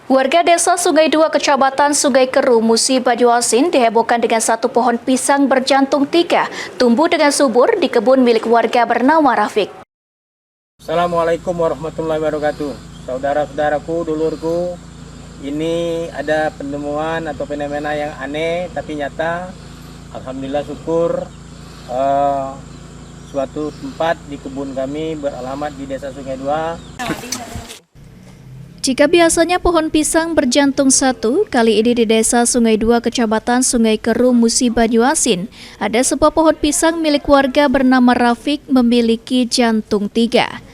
Warga desa Sungai Dua, Kecamatan Sungai Keru, Musi Banyuasin dihebohkan dengan satu pohon pisang berjantung 3 tumbuh dengan subur di kebun milik warga bernama Rafiq. Assalamualaikum warahmatullahi wabarakatuh. Saudara-saudaraku, dulurku, ini ada penemuan atau fenomena yang aneh tapi nyata. Alhamdulillah syukur, suatu tempat di kebun kami beralamat di desa Sungai Dua. Jika biasanya pohon pisang berjantung 1, kali ini di desa Sungai Dua, Kecamatan Sungai Keru, Musi Banyuasin, ada sebuah pohon pisang milik warga bernama Rafiq memiliki jantung 3.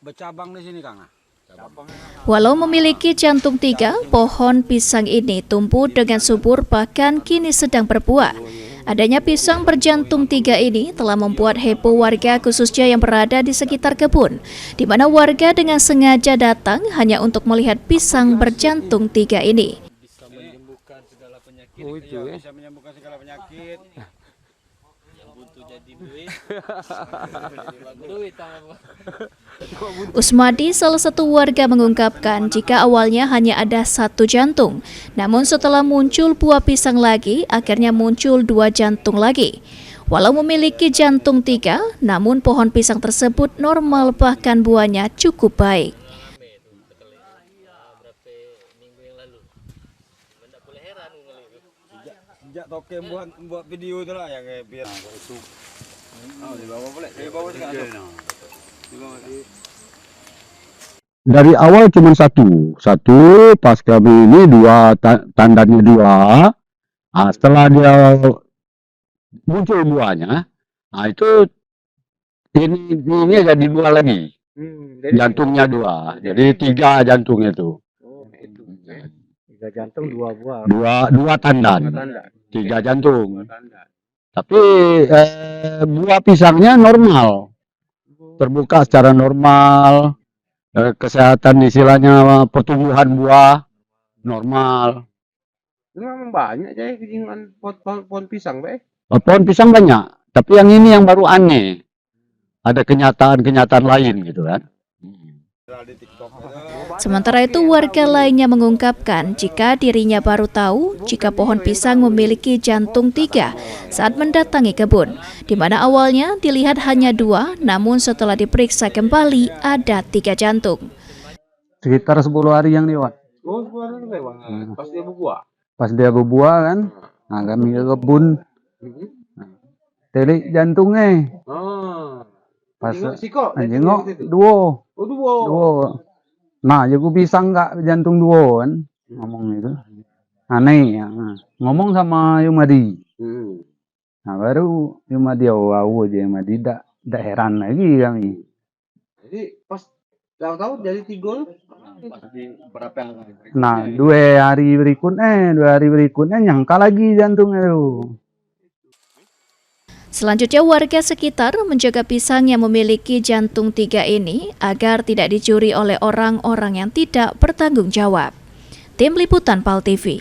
Bercabang di sini, Kang. Walau memiliki jantung 3, pohon pisang ini tumbuh dengan subur bahkan kini sedang berbuah. Adanya pisang berjantung 3 ini telah membuat heboh warga khususnya yang berada di sekitar kebun, di mana warga dengan sengaja datang hanya untuk melihat pisang berjantung 3 ini. Bisa menyembuhkan segala penyakit. Bisa menyembuhkan segala penyakit. Yang buntu jadi duit. Usmadi, salah satu warga, mengungkapkan jika awalnya hanya ada 1 jantung, namun setelah muncul buah pisang lagi, akhirnya muncul 2 jantung lagi. Walau memiliki jantung 3, namun pohon pisang tersebut normal bahkan buahnya cukup baik. Sejak toke buat video itu lah yang biar itu. Dibawa boleh. Dibawa Dari awal cuma satu, pas kami ini 2 tandanya 2. Nah, setelah dia muncul buahnya, nah itu ini jadi 2 lagi, jantungnya 2, jadi 3 jantungnya itu. 3 jantung, 2 buah. 2 tandan, 3 jantung. Tapi buah pisangnya normal, terbuka secara normal. Kesehatan istilahnya pertumbuhan buah normal. Memang banyak aja dengan pohon pisang, Pak. Pohon pisang banyak, tapi yang ini yang baru aneh. Ada kenyataan lain gitu kan. Sementara itu, warga lainnya mengungkapkan jika dirinya baru tahu jika pohon pisang memiliki jantung 3 saat mendatangi kebun, di mana awalnya dilihat hanya 2, namun setelah diperiksa kembali ada 3 jantung. Sekitar 10 hari yang lewat. Oh, lewat. Pas dia berbuah. Pas dia berbuah kan, nah kami ke kebun, telik jantungnya. Pas jengok 2. Oh, 2. Nah, jago pisang nggak jantung 2 kan, ngomong itu. Aneh ya. Ngomong sama Yumadi. Nah, baru Yumadi aja Yumadi tidak heran lagi kami. Jadi pas tahu jadi 3. Nah, 2 hari berikutnya nyangka lagi jantungnya itu. Selanjutnya, warga sekitar menjaga pisang yang memiliki jantung 3 ini agar tidak dicuri oleh orang-orang yang tidak bertanggung jawab. Tim Liputan PAL TV.